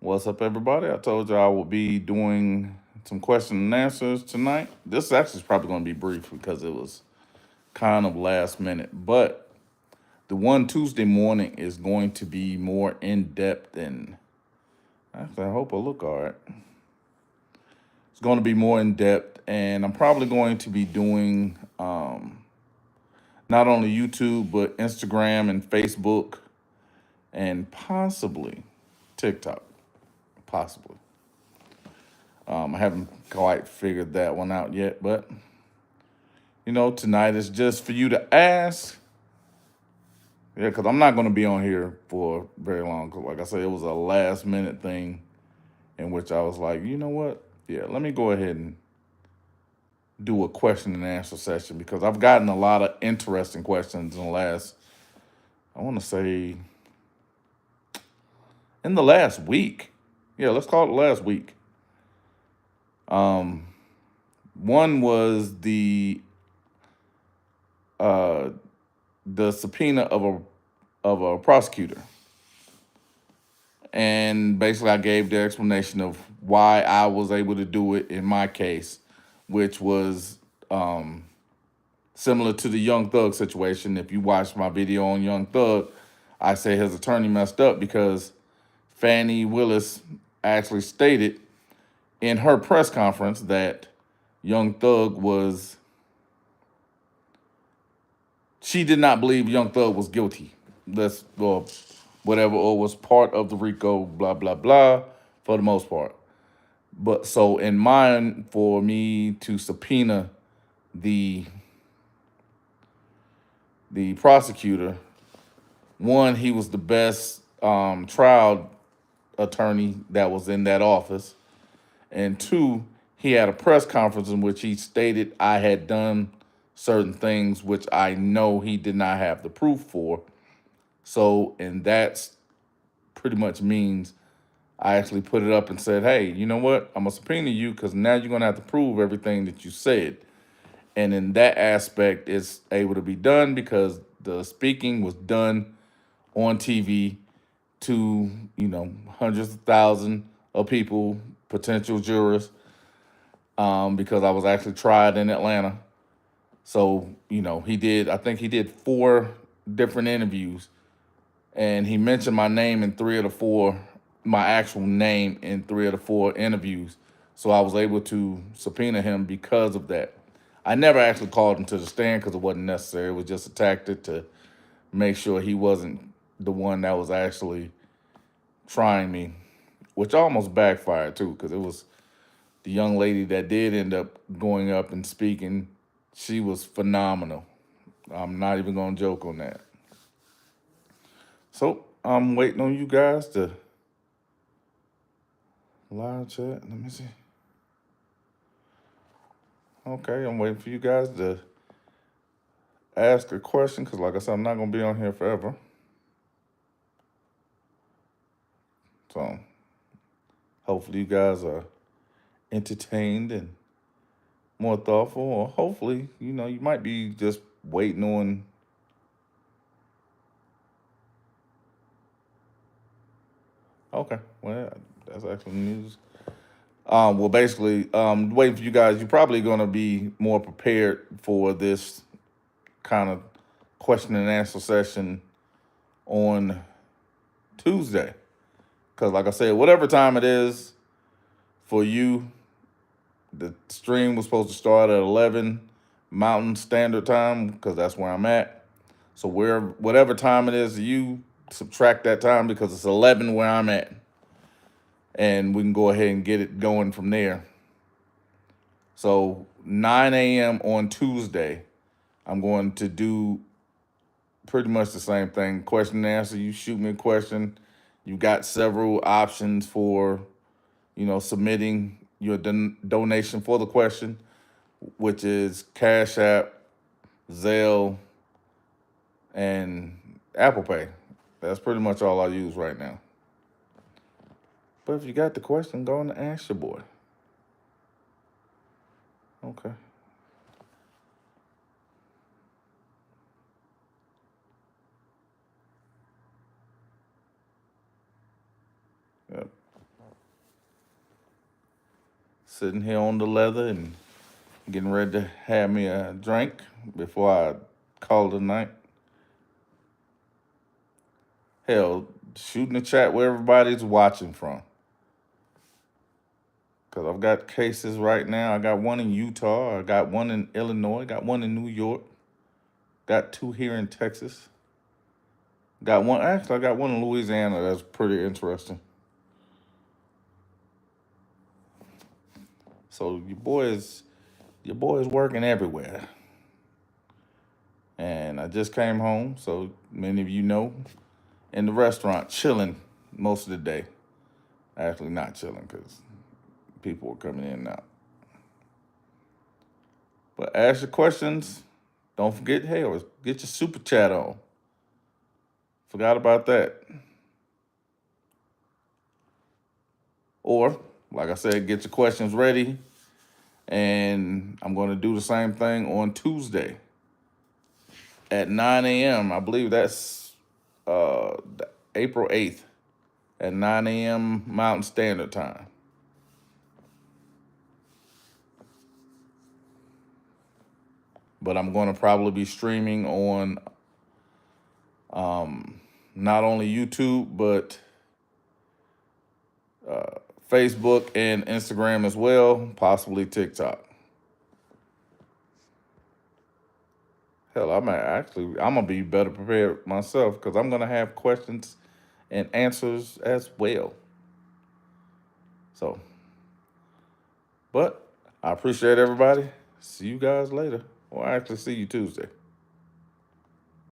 What's up, everybody? I told you I would be doing some question and answers tonight. This actually is probably going to be brief because it was kind of last minute, but the one Tuesday morning is going to be more in depth and actually, I hope I look all right. It's going to be more in depth, and I'm probably going to be doing not only YouTube, but Instagram and Facebook and possibly TikTok. Possibly. I haven't quite figured that one out yet, but tonight is just for you to ask. Yeah, because I'm not going to be on here for very long. 'Cause like I said, it was a last minute thing in which I was like, you know what? Yeah, let me go ahead and do a question and answer session because I've gotten a lot of interesting questions in the last, I want to say, in the last week. Yeah, let's call it last week. Um, One was uh, the subpoena of a prosecutor. And basically, I gave the explanation of why I was able to do it in my case, which was similar to the Young Thug situation. If you watch my video on Young Thug, I say his attorney messed up because Fannie Willis actually stated in her press conference that Young Thug was, she did not believe Young Thug was guilty. That's, or whatever, or was part of the RICO, blah, blah, blah, for the most part. But so in mind, for me to subpoena the prosecutor, one, he was the best trial attorney that was in that office, and two, he had a press conference in which he stated I had done certain things which I know he did not have the proof for. So, and that's pretty much means I actually put it up and said, hey, you know what? I'm going to subpoena you because now you're going to have to prove everything that you said. And in that aspect, it's able to be done because the speaking was done on TV to, hundreds of thousands of people, potential jurors, because I was actually tried in Atlanta. So, I think he did 4 different interviews, and he mentioned my name in 3 of the 4, my actual name in 3 of the 4 interviews. So I was able to subpoena him because of that. I never actually called him to the stand because it wasn't necessary. It was just a tactic to make sure he wasn't the one that was actually trying me, which almost backfired too, because it was the young lady that did end up going up and speaking. She was phenomenal. I'm not even going to joke on that. So I'm waiting on you guys to live chat. Let me see. Okay, I'm waiting for you guys to ask a question because, like I said, I'm not going to be on here forever. So hopefully you guys are entertained and more thoughtful, or hopefully, you might be just waiting on. Okay, well, that's actually news. Well, basically, waiting for you guys. You're probably going to be more prepared for this kind of question and answer session on Tuesday. Because, like I said, whatever time it is for you, the stream was supposed to start at 11 Mountain Standard Time because that's where I'm at. So whatever time it is, you subtract that time because it's 11 where I'm at. And we can go ahead and get it going from there. So 9 a.m. on Tuesday, I'm going to do pretty much the same thing. Question and answer. You shoot me a question. You got several options for, submitting your donation for the question, which is Cash App, Zelle, and Apple Pay. That's pretty much all I use right now. But if you got the question, go and ask your boy. Okay. Yep. sitting here on the leather and getting ready to have me a drink before I call it a night. Hell, shooting the chat where everybody's watching from. Because I've got cases right now. I got one in Utah. I got one in Illinois. Got one in New York. Got two here in Texas. Got one, actually, I got one in Louisiana that's pretty interesting. So your boy is working everywhere. And I just came home, so many of you know, in the restaurant, chilling most of the day. Actually not chilling because people were coming in and out. But ask your questions. Don't forget, hey, get your super chat on. Forgot about that. Or, like I said, get your questions ready. And I'm going to do the same thing on Tuesday at 9 a.m. I believe that's April 8th at 9 a.m. Mountain Standard Time. But I'm going to probably be streaming on not only YouTube, but Facebook and Instagram as well, possibly TikTok. Hell, I'm gonna be better prepared myself because I'm gonna have questions and answers as well. So, but I appreciate everybody. See you guys later. Or actually see you Tuesday.